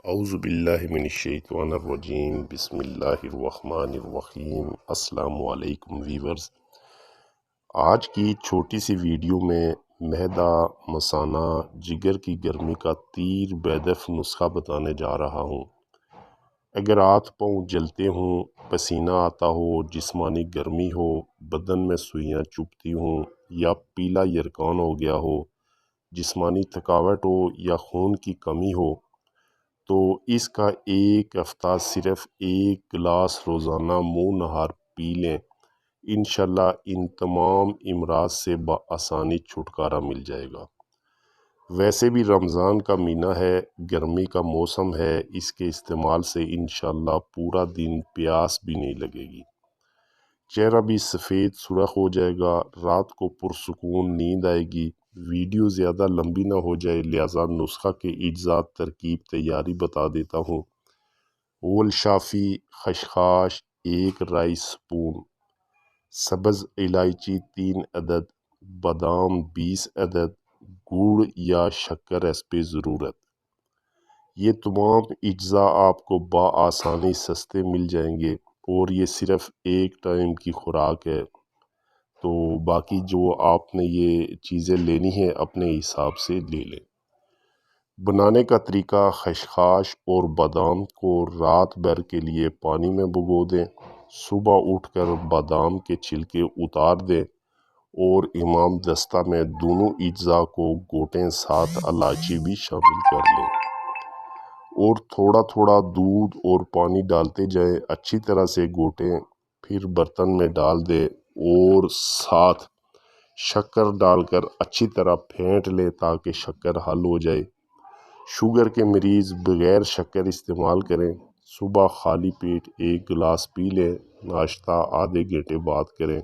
اعوذ باللہ من الشیطان الرجیم بسم اللہ الرحمن الرحیم۔ السلام علیکم ویورز، آج کی چھوٹی سی ویڈیو میں معدہ، مثانہ، جگر کی گرمی کا تیر بیدف نسخہ بتانے جا رہا ہوں۔ اگر ہاتھ پاؤں جلتے ہوں، پسینہ آتا ہو، جسمانی گرمی ہو، بدن میں سوئیاں چبھتی ہوں یا پیلا یرکان ہو گیا ہو، جسمانی تھکاوٹ ہو یا خون کی کمی ہو، تو اس کا ایک ہفتہ صرف ایک گلاس روزانہ منہ نہار پی لیں، انشاءاللہ ان تمام امراض سے بآسانی چھٹکارا مل جائے گا۔ ویسے بھی رمضان کا مہینہ ہے، گرمی کا موسم ہے، اس کے استعمال سے انشاءاللہ پورا دن پیاس بھی نہیں لگے گی، چہرہ بھی سفید سرخ ہو جائے گا، رات کو پرسکون نیند آئے گی۔ ویڈیو زیادہ لمبی نہ ہو جائے لہذا نسخہ کے اجزاء ترکیب تیاری بتا دیتا ہوں۔ ولشافی خشخاش 1 رائی سپون، سبز الائچی 3 عدد، بادام 20 عدد، گڑ یا شکر اس پہ ضرورت۔ یہ تمام اجزاء آپ کو بآسانی سستے مل جائیں گے اور یہ صرف ایک ٹائم کی خوراک ہے، تو باقی جو آپ نے یہ چیزیں لینی ہیں اپنے حساب سے لے لیں۔ بنانے کا طریقہ: خشخاش اور بادام کو رات بھر کے لیے پانی میں بھگو دیں، صبح اٹھ کر بادام کے چھلکے اتار دیں اور امام دستہ میں دونوں اجزاء کو گھوٹیں، ساتھ الائچی بھی شامل کر لیں اور تھوڑا تھوڑا دودھ اور پانی ڈالتے جائیں، اچھی طرح سے گھوٹیں، پھر برتن میں ڈال دیں اور ساتھ شکر ڈال کر اچھی طرح پھینٹ لیں تاکہ شکر حل ہو جائے۔ شوگر کے مریض بغیر شکر استعمال کریں، صبح خالی پیٹ 1 گلاس پی لیں، ناشتہ آدھے گھنٹے بعد کریں،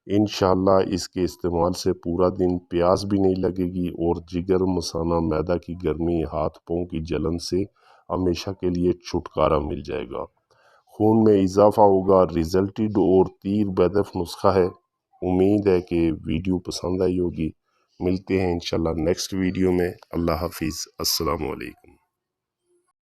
انشاءاللہ اس کے استعمال سے پورا دن پیاس بھی نہیں لگے گی اور جگر، مثانہ، معدہ کی گرمی، ہاتھ پاؤں کی جلن سے ہمیشہ کے لیے چھٹکارا مل جائے گا، خون میں اضافہ ہوگا۔ ریزلٹڈ اور تیر بیدف نسخہ ہے۔ امید ہے کہ ویڈیو پسند آئی ہوگی۔ ملتے ہیں انشاءاللہ نیکسٹ ویڈیو میں۔ اللہ حافظ، السلام علیکم۔